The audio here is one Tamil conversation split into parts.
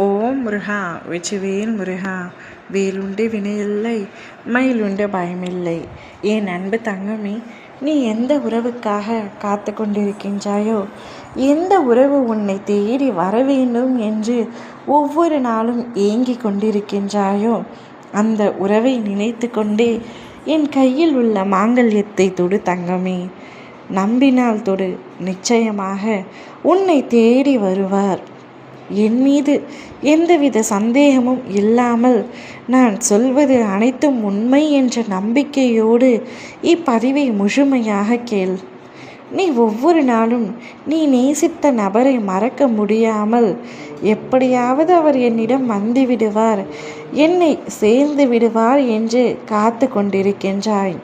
ஓம் முருகா வெற்றிவேல் முருகா, வேலுண்டு வினையில்லை, மயிலுண்டு பயமில்லை. என் அன்பு தங்கமே, நீ எந்த உறவுக்காக காத்து கொண்டிருக்கின்றாயோ, எந்த உறவு உன்னை தேடி வர வேண்டும் என்று ஒவ்வொரு நாளும் ஏங்கிக் கொண்டிருக்கின்றாயோ, அந்த உறவை நினைத்து கொண்டே என் கையில் உள்ள மாங்கல்யத்தை தொடு தங்கமே. நம்பினால் தொடு, நிச்சயமாக உன்னை தேடி வருவார். என் மீது எந்தவித சந்தேகமும் இல்லாமல் நான் சொல்வது அனைத்தும் உண்மை என்ற நம்பிக்கையோடு இப்பதிவை முழுமையாக கேள். நீ ஒவ்வொரு நாளும் நீ நேசித்த நபரை மறக்க முடியாமல் எப்படியாவது அவர் என்னிடம் வந்து விடுவார், என்னை சேர்ந்து விடுவார் என்று காத்து கொண்டிருக்கின்றாய்.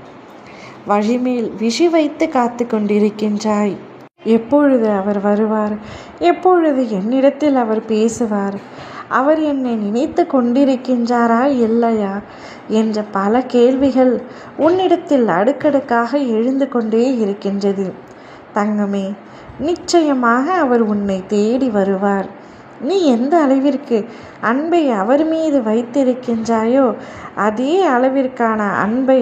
வழிமேல் விழி வைத்து காத்து கொண்டிருக்கின்றாய். எப்பொழுது அவர் வருவார், எப்பொழுது என்னிடத்தில் அவர் பேசுவார், அவர் என்னை நினைத்து கொண்டிருக்கின்றாரா இல்லையா என்ற பல கேள்விகள் உன்னிடத்தில் அடுக்கடுக்காக எழுந்து கொண்டே இருக்கின்றது. தங்கமே, நிச்சயமாக அவர் உன்னை தேடி வருவார். நீ எந்த அளவிற்கு அன்பை அவர் மீது வைத்திருக்கின்றாயோ, அதே அளவிற்கான அன்பை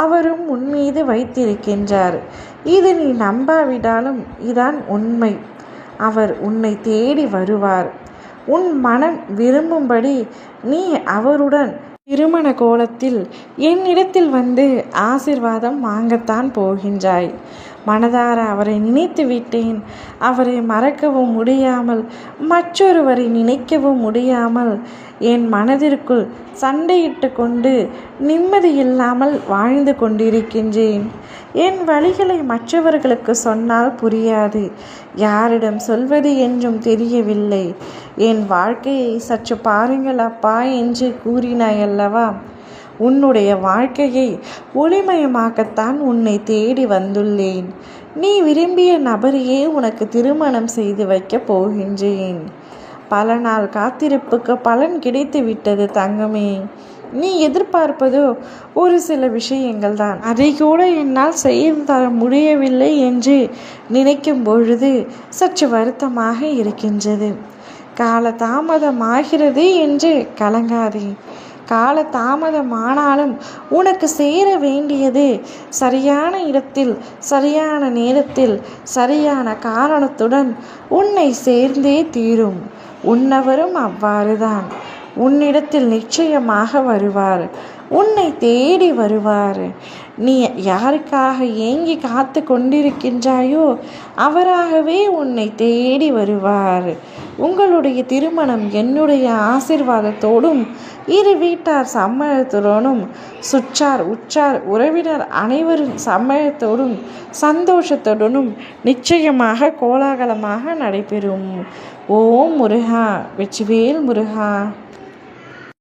அவரும் உன் மீது வைத்திருக்கின்றார். இது நீ நம்பாவிட்டாலும் இதான் உண்மை. அவர் உன்னை தேடி வருவார். உன் மனம் விரும்பும்படி நீ அவருடன் திருமண கோலத்தில் என்னிடத்தில் வந்து ஆசீர்வாதம் வாங்கத்தான் போகின்றாய். மனதார அவரை நினைத்து விட்டேன், அவரை மறக்கவும் முடியாமல், மற்றொருவரை நினைக்கவும் முடியாமல் என் மனதிற்குள் சண்டையிட்டு கொண்டு நிம்மதியில்லாமல் வாழ்ந்து கொண்டிருக்கின்றேன். என் வழிகளை மற்றவர்களுக்கு சொன்னால் புரியாது, யாரிடம் சொல்வது என்றும் தெரியவில்லை. என் வாழ்க்கையை சற்று பாருங்கள் அப்பா என்று கூறினாயல்லவா? உன்னுடைய வாழ்க்கையை ஒளிமயமாக்கத்தான் உன்னை தேடி வந்துள்ளேன். நீ விரும்பிய நபரையே உனக்கு திருமணம் செய்து வைக்கப் போகின்றேன். பல நாள் காத்திருப்புக்கு பலன் கிடைத்து விட்டது தங்கமே. நீ எதிர்பார்ப்பதோ ஒரு சில விஷயங்கள் தான். அதை கூட என்னால் செய்து தர முடியவில்லை என்று நினைக்கும் பொழுது சற்று வருத்தமாக இருக்கின்றது. கால தாமதமாகிறது என்று கலங்காதே. கால தாமதமானாலும் உனக்கு சேர வேண்டியது சரியான இடத்தில், சரியான நேரத்தில், சரியான காரணத்துடன் உன்னை சேர்ந்தே தீரும். உன்னவரும் அவ்வாறுதான். உன்னிடத்தில் நிச்சயமாக வருவார். உன்னை தேடி வருவார். நீ யாருக்காக ஏங்கி காத்து கொண்டிருக்கின்றாயோ அவராகவே உன்னை தேடி வருவார். உங்களுடைய திருமணம் என்னுடைய ஆசீர்வாதத்தோடும் இரு வீட்டார் சம்மதத்துடனும் சுற்றார் உற்றார் உறவினர் அனைவரும் சம்மதத்தோடும் சந்தோஷத்துடனும் நிச்சயமாக கோலாகலமாக நடைபெறும். ஓம் முருகா வெற்றிவேல் முருகா.